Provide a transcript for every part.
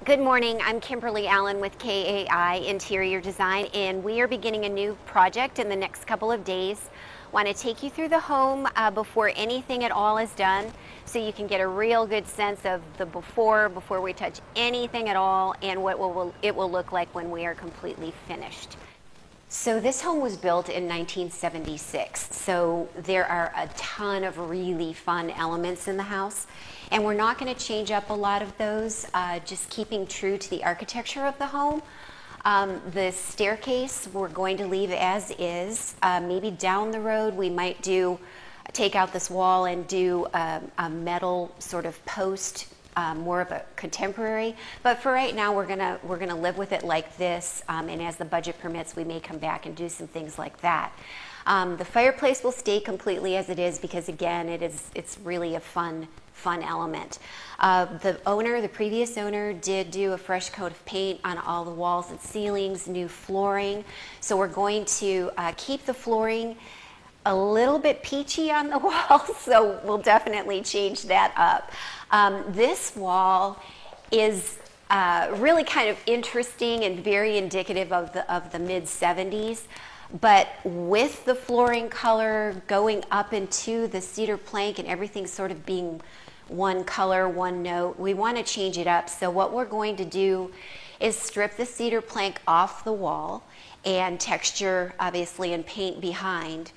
Good morning, I'm Kimberly Allen with KAI Interior Design, and we are beginning a new project in the next couple of days. Want to take you through the home before anything at all is done, so you can get a real good sense of the before we touch anything at all, and what it will look like when we are completely finished. So this home was built in 1976, so there are a ton of really fun elements in the house, and we're not going to change up a lot of those, just keeping true to the architecture of the home. The staircase we're going to leave as is. Maybe down the road we might take out this wall and do a metal sort of post, more of a contemporary, but for right now we're gonna live with it like this, and as the budget permits we may come back and do some things like that. The fireplace will stay completely as it is because again it's really a fun element. The previous owner did do a fresh coat of paint on all the walls and ceilings, new flooring, so we're going to keep the flooring a little bit peachy on the wall, so we'll definitely change that up. This wall is really kind of interesting and very indicative of the mid-70s, but with the flooring color going up into the cedar plank and everything sort of being one color, one note, we want to change it up. So what we're going to do is strip the cedar plank off the wall and texture, obviously, and paint behind.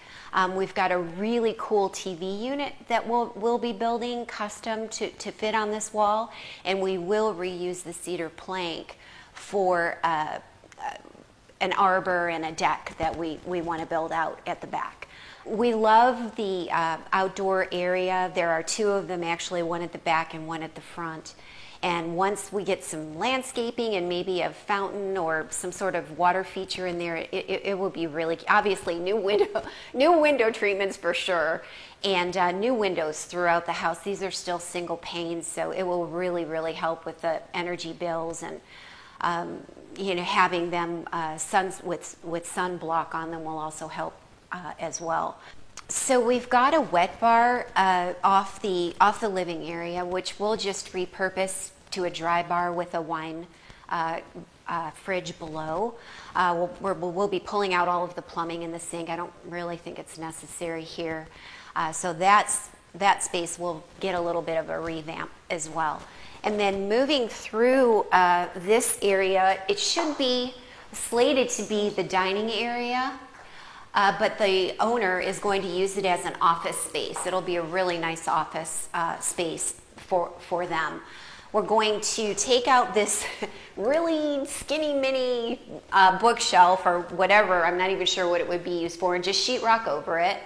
We've got a really cool TV unit that we'll be building custom to fit on this wall, and we will reuse the cedar plank for an arbor and a deck that we want to build out at the back. We love the outdoor area. There are two of them actually, one at the back and one at the front. And once we get some landscaping and maybe a fountain or some sort of water feature in there, it will be really, obviously new window treatments for sure, and new windows throughout the house. These are still single panes, so it will really, really help with the energy bills, and having them with sunblock on them will also help as well. So we've got a wet bar off the living area, which we'll just repurpose to a dry bar with a wine fridge below. We'll be pulling out all of the plumbing in the sink. I don't really think it's necessary here. So that space will get a little bit of a revamp as well. And then moving through this area, it should be slated to be the dining area. But the owner is going to use it as an office space. It'll be a really nice office space for them. We're going to take out this really skinny mini bookshelf or whatever, I'm not even sure what it would be used for, and just sheetrock over it.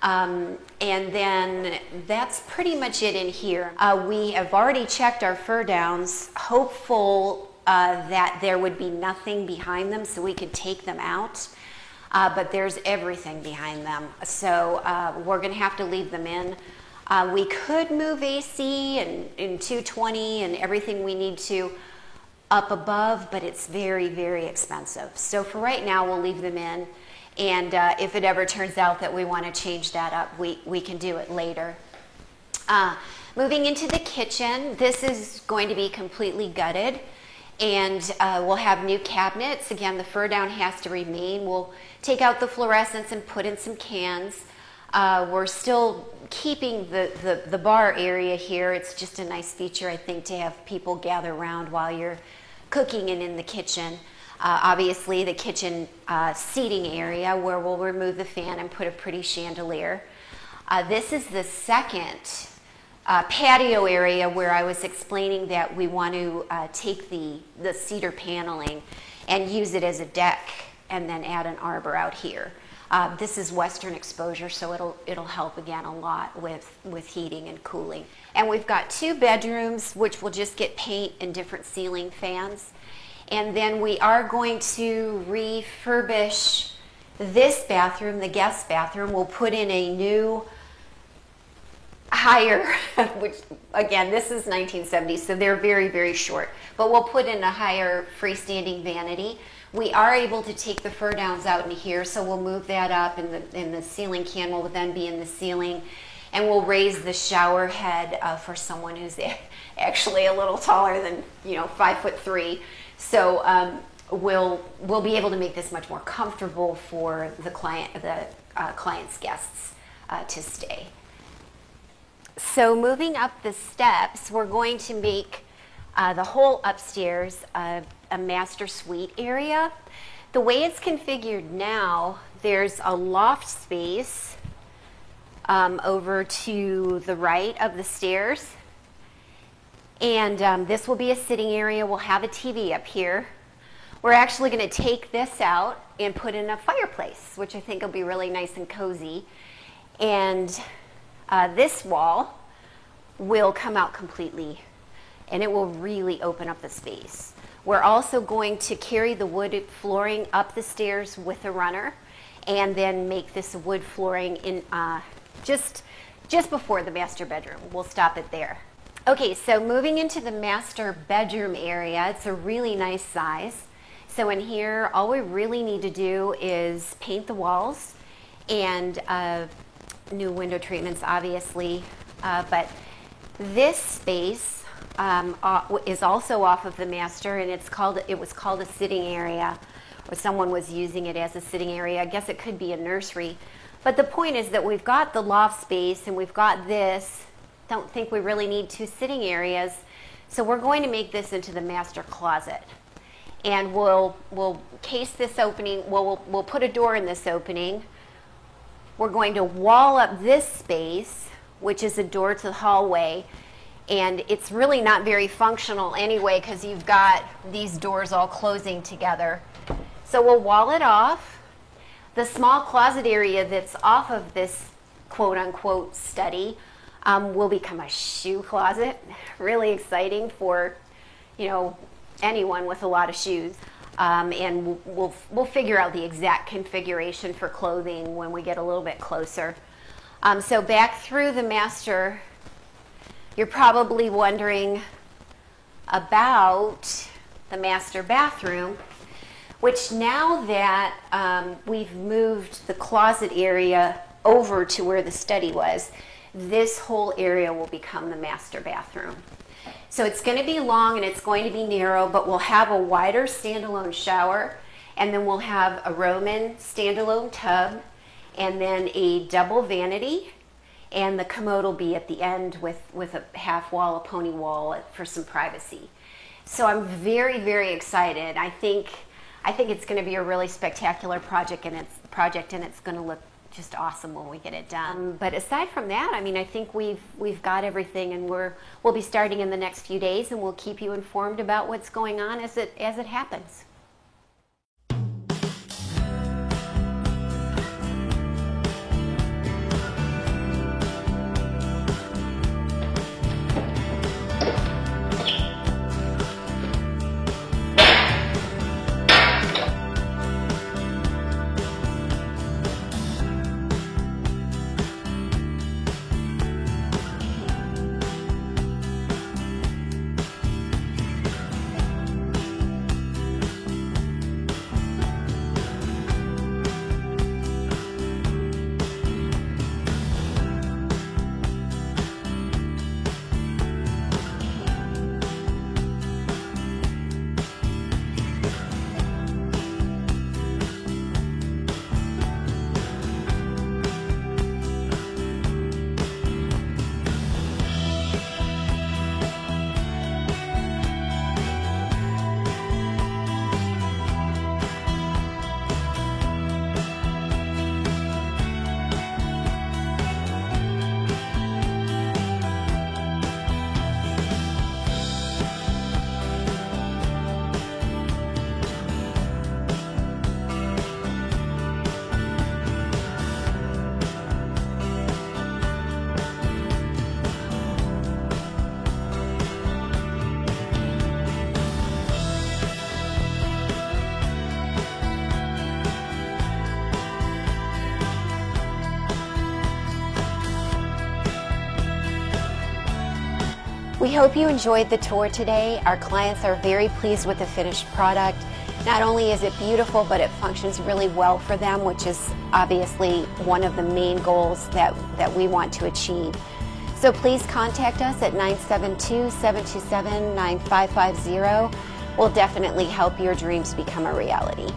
And then that's pretty much it in here. We have already checked our fur downs, hopeful that there would be nothing behind them so we could take them out. But there's everything behind them, so we're going to have to leave them in. We could move AC and 220 and everything we need to up above, but it's very, very expensive. So for right now, we'll leave them in, and if it ever turns out that we want to change that up, we can do it later. Moving into the kitchen, this is going to be completely gutted, and we'll have new cabinets. Again, the fur down has to remain. We'll take out the fluorescents and put in some cans. We're still keeping the bar area here. It's just a nice feature, I think, to have people gather around while you're cooking and in the kitchen. Obviously, the kitchen seating area where we'll remove the fan and put a pretty chandelier. This is the second patio area where I was explaining that we want to take the cedar paneling and use it as a deck and then add an arbor out here. This is western exposure, so it'll help again a lot with heating and cooling. And we've got two bedrooms which will just get paint and different ceiling fans. And then we are going to refurbish this bathroom, the guest bathroom. We'll put in a new higher, which again, this is 1970s, so they're very, very short. But we'll put in a higher freestanding vanity. We are able to take the fur downs out in here, so we'll move that up, and the ceiling can will then be in the ceiling. and we'll raise the shower head for someone who's actually a little taller than 5'3". So we'll be able to make this much more comfortable for the client's guests to stay. So moving up the steps, we're going to make the whole upstairs a master suite area. The way it's configured now, there's a loft space over to the right of the stairs. And this will be a sitting area. We'll have a TV up here. We're actually going to take this out and put in a fireplace, which I think will be really nice and cozy. And this wall will come out completely, and it will really open up the space. We're also going to carry the wood flooring up the stairs with a runner, and then make this wood flooring in just before the master bedroom. We'll stop it there. Okay, so moving into the master bedroom area, it's a really nice size. So in here, all we really need to do is paint the walls and new window treatments, obviously. But this space is also off of the master, and it was called a sitting area, or someone was using it as a sitting area. I guess it could be a nursery. But the point is that we've got the loft space and we've got this. Don't think we really need 2 sitting areas. So we're going to make this into the master closet. And we'll case this opening, we'll put a door in this opening. We're going to wall up this space, which is a door to the hallway. And it's really not very functional anyway, because you've got these doors all closing together. So we'll wall it off. The small closet area that's off of this quote-unquote study will become a shoe closet. Really exciting for, anyone with a lot of shoes. And we'll figure out the exact configuration for clothing when we get a little bit closer. So back through the master, you're probably wondering about the master bathroom, which now that we've moved the closet area over to where the study was, this whole area will become the master bathroom. So it's going to be long and it's going to be narrow, but we'll have a wider standalone shower, and then we'll have a Roman standalone tub, and then a double vanity, and the commode will be at the end with a half wall, a pony wall for some privacy. So I'm very, very excited. I think it's going to be a really spectacular project, and it's going to look just awesome when we get it done. But aside from that, I think we've got everything, and we'll be starting in the next few days, and we'll keep you informed about what's going on as it happens. We hope you enjoyed the tour today. Our clients are very pleased with the finished product. Not only is it beautiful, but it functions really well for them, which is obviously one of the main goals that we want to achieve. So please contact us at 972-727-9550. We'll definitely help your dreams become a reality.